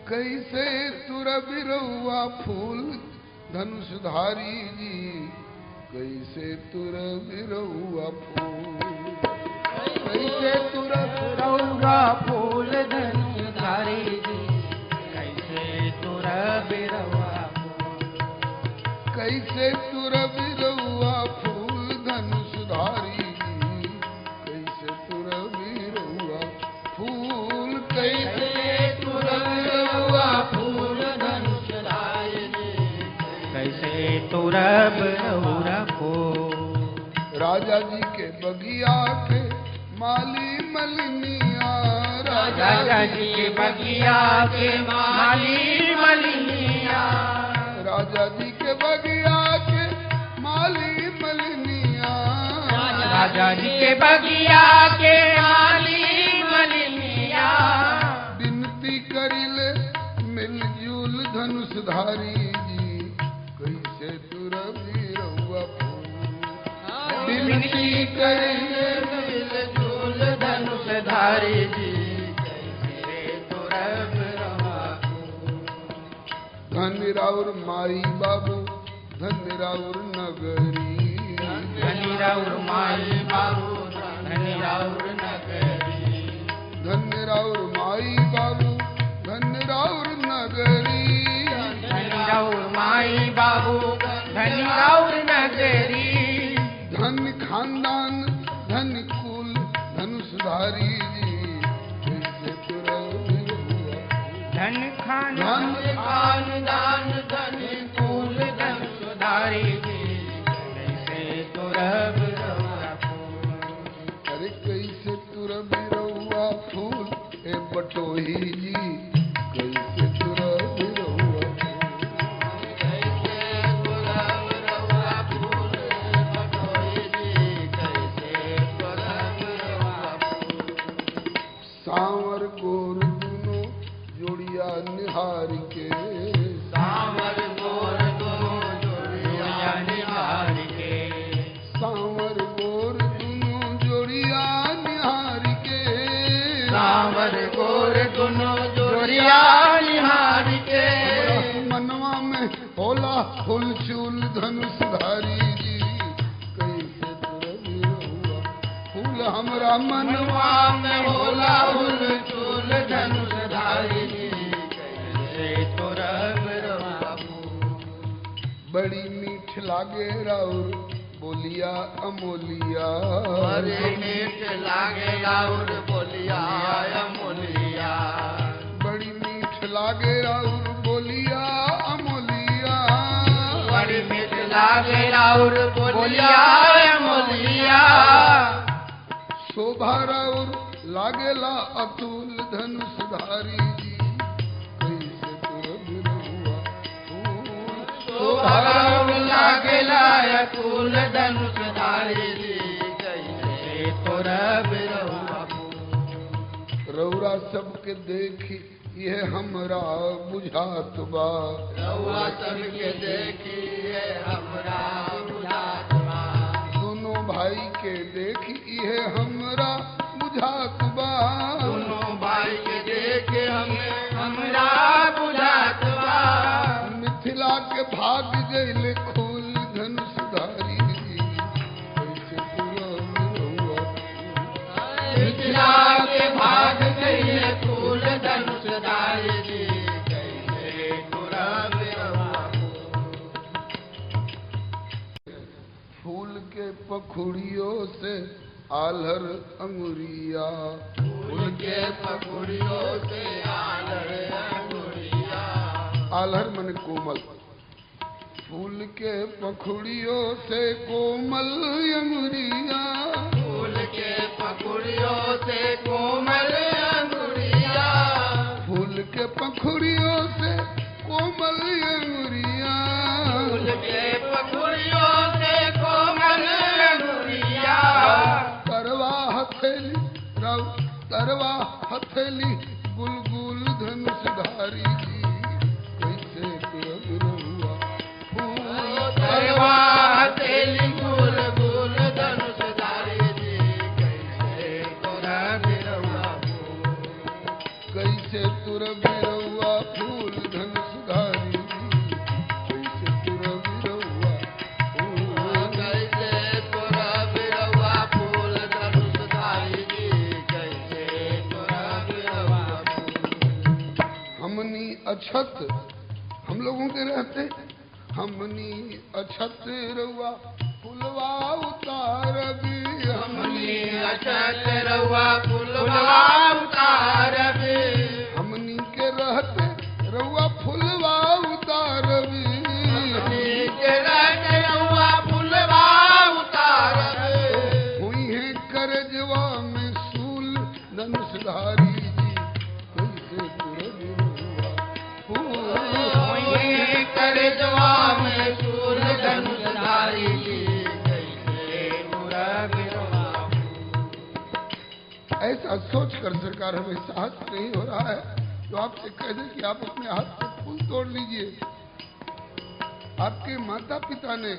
कैसे तुर बिरौआ फूल धनुषधारी जी, कैसे तुर बिरौआ फूल, कैसे तुर बिरौआ फूल धनुषधारी जी, कैसे तुर बिरौआ फूल, कैसे तुर बिरौआ फूल धनुषधारी जी, कैसे तुर बिरौआ फूल, कैसे तुर बिरौआ फूल धनुषधारी जी, कैसे तुर बिरौआ फूल। राजा जी के बगिया के माली मलिनिया, राजा जी के बगिया के माली मलिनिया, राजा जी के बगिया के माली मलिनिया, राजा जी के बगिया के माली मलिनिया, विनती करिले मिलजुल धनुषधारी जी, कैसे तुर बिरौआ फूल, विनती करिले मिलजुल धनुषधारी जी, कैसे तुर बिरौआ फूल। धन्य राउर माई बाबू धन्य राउर नगरी, धन्य राउर माई बाबू धन्य राउर नगरी, धन्य राउर माई बाबू धन्य राउर नगरी, धन्य राउर माई बाबू धन्य राउर नगरी, धन्य खानदान धन्य कुल धनुषधारी जी, कैसे तुर बिरौआ धन खानदान धन कुल धनुषधारी जी, कैसे तुर बिरौआ फूल। अरे कैसे तुर बिरौआ फूल ए बटोही जी, कैसे तुर बिरौआ फूल, कैसे तुर बिरौआ फूल बटोही जी, कैसे तुर बिरौआ फूल। सांवर गोर दुनो जोड़िया निहार के, सांवर गोर दोनों जोड़िया निहार के, सांवर गोर दुनो जोड़िया निहार के, सांवर गोर दोनों जोड़िया निहार के, मनवा में होला फुलचूल धनुषधारी जी, कैसे तुर बिरौआ फूल हमरा मनवा में होला फुलचूल धनुषधारी जी, कैसे तुर बिरौआ फूल। बड़ी मीठ लागे राउर बोलिया अमोलिया, बड़ी मीठ लागे राउर बोलिया अमोलिया, बड़ी मीठ लागे राउर बोलिया अमोलिया, बड़ी मीठ लागे राउर बोलिया अमोलिया, शोभा राउर लागेला अतुल धनुषधारी जी, कैसे तुर बिरौआ फूल, शोभा राउर लागेला अतुल धनुषधारी जी, कैसे तुर बिरौआ फूल। रौरा सबके देखी ये हमरा बुझात बा, रउआ सबके देखिए हमरा बुझात बा, दोनों भाई के देखी ये हमरा बुझात बा, दोनों भाई के देखे हमें हमरा बुझात बा, मिथिला के भाग गइल खूल धनुषधारी जी, कैसे तुर बिरौआ फूल, मिथिला के भाग गई फूल धनुषधारी जी, कैसे तुर बिरौआ फूल। फूल के पखुड़ियों से आलर अंगुरिया, फूल के पखुड़ियों से आलर अंगुरिया, आलर मन कोमल, फूल के पखुड़ियों से कोमल अंगुरिया, फूल के पखुड़ियों से कोमल अंगुरिया, फूल के पखुड़ियों से कोमल अंगुरिया, फूल के पखुड़ियों से कोमल अंगुरिया, करवा हथेली रव करवा हथेली गुलगुल धनुषधारी जी, कैसे तुर बिरौआ फूल, करवा तेली गुल गुल धनुषधारी जी, कैसे तुर बिरौआ फूल। कैसे तुर बिरौआ फूल धनुषधारी कैसे तुर बिरौआ कैसे तोरा बिरवा फूल धनुषधारी कैसे तोरा बिरवा हमनी अछत हम लोगों के रहते हमनी अछत रउआ फुलवा उतार भी हमनी अछत रउआ फुलवा उतार भी हमनी के रहते रउआ फुलवा उतार भी हमनी के रहते रउआ फुलवा उतार भी हुई है करजवा में सूल धनुषधारी जी कैसे तुर बिरौआ होई करजवा में सूल धनुषधारी कैसे तोरा बिरवा ऐसा सोचकर सरकार हमें साहस नहीं हो रहा है तो आपसे कह दे कि आप अपने हाथ से फूल तोड़ लीजिए। आपके माता पिता ने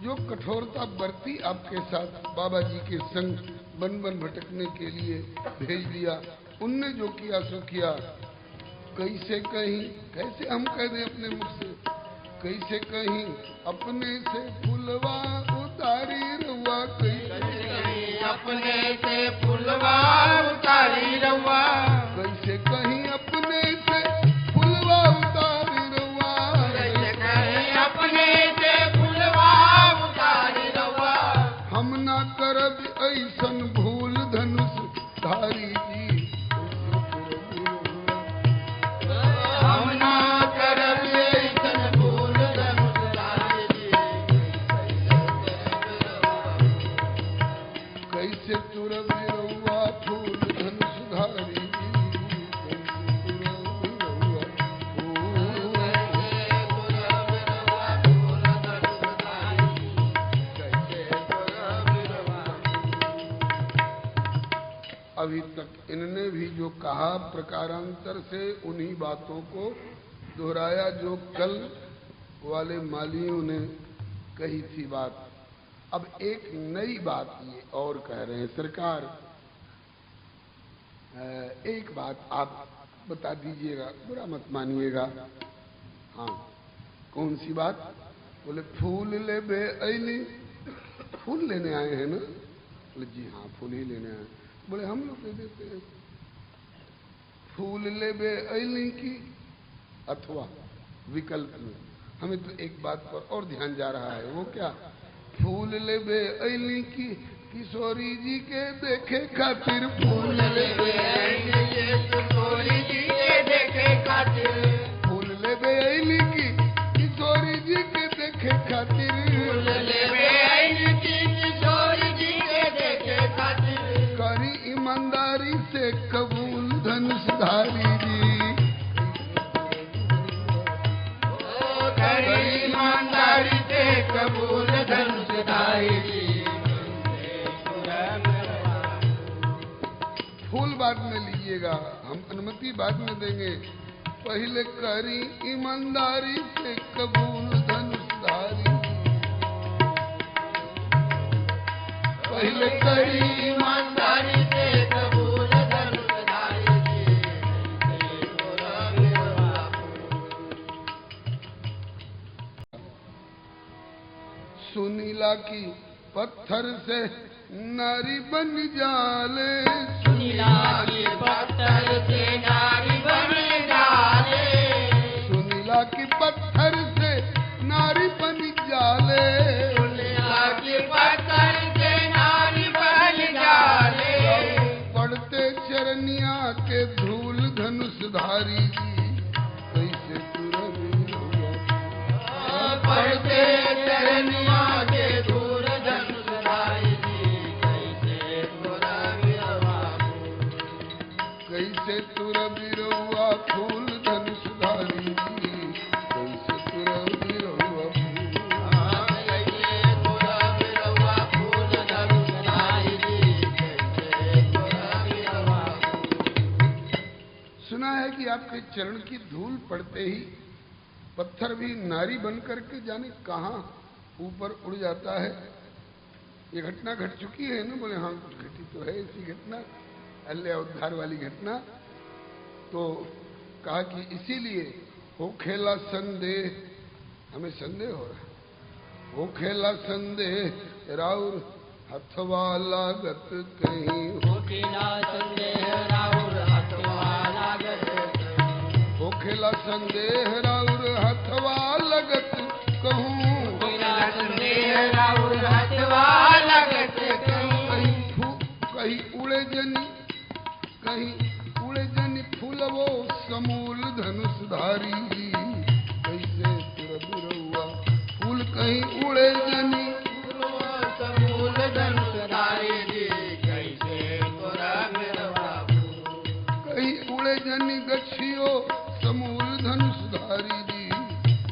जो कठोरता बरती आपके साथ बाबा जी के संग बन बन भटकने के लिए भेज दिया, उनने जो किया सो किया। कैसे कहीं कैसे हम कह दें अपने मुख से कैसे कहीं अपने से फुलवा उतारी रउआ कैसे अपने से फुलवा उतारी रउआ कैसे कहीं अपने से फुलवा उतारी रउआ कैसे कहीं अपने से फुलवा उतारी रउआ हम ना करब ऐसन भूल धनुष धारी जी हम ना करब ऐसन भूल धनुषधारी कैसे तुर बिरौआ फूल धनुषधारी जी अभी तक इनने भी जो कहा प्रकारांतर से उन्हीं बातों को दोहराया जो कल वाले मालियों ने कही थी बात। अब एक नई बात ये और कह रहे हैं सरकार, एक बात आप बता दीजिएगा, बुरा मत मानिएगा। हाँ, कौन सी बात? बोले फूल ले बे अली, फूल लेने आए हैं ना? बोले जी हाँ, फूल ही लेने आए। बोले हम लोग दे देते हैं। फूल ले बे अली की अथवा विकल्प में हमें तो एक बात पर और ध्यान जा रहा है, वो क्या? फूल ले बे अली की किशोरी जी के देखे खातिर फूल ले अली किशोरी जी के देखे खातिर फूल ले बे अली की किशोरी जी के देखे खातिर फूल ले अली की किशोरी जी के देखे खातिर करी ईमानदारी से कबूल धनुषधारी जी करी ईमानदारी से कबूल धनुषधारी जी फूल बाद में लीजिएगा, हम अनुमति बाद में देंगे। पहले करी ईमानदारी से कबूल धनुषधारी पहले करी ईमानदारी से कबूल धनुषधारी जी सुनीला की पत्थर से नारी बन जाले सुनीला की पत्थर से नारी बन जाले सुनीला की पत्थर से नारी बन जाले सुनीला की पत्थर से नारी बन जाले पढ़ते चरनिया के धूल धनुषधारी जी कैसे पढ़ते चरनिया के धूल धनुषधारी जी कैसे तुर बिरौआ फूल धनुषधारी जी कैसे तुर बिरौआ फूल धनुषधारी जी सुना है कि आपके चरण की धूल पड़ते ही पत्थर भी नारी बनकर के जाने कहाँ ऊपर उड़ जाता है। ये घटना घट चुकी है ना? बोले हाँ, कुछ घटी तो है ऐसी घटना, अल्लाह उद्धार वाली घटना। तो कहा कि इसीलिए हो खेला संदेह, हमें संदेह हो रहा है, हो खेला संदेह राउर हथवा लागत कहीं, हो खेला संदेह राउर हथवा लागत कहीं, हो खेला संदेह राउर हथवा लगत कहूँ, खेला संदेह राउर हथवा लागत कहीं, कहीं उड़े जनी, कहीं उड़े जनी फूलवो समूल धनुषधारी, कैसे तुर बिरौआ फूल कहीं उड़े जनी, समूल धनुषधारी जी, कैसे तोरा बिरौआ फूल, कहीं उड़े जनी गछियो समूल धनुषधारी जी,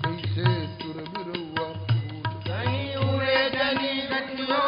कैसे तुर बिरौआ फूल, कहीं उड़े जनी गठियो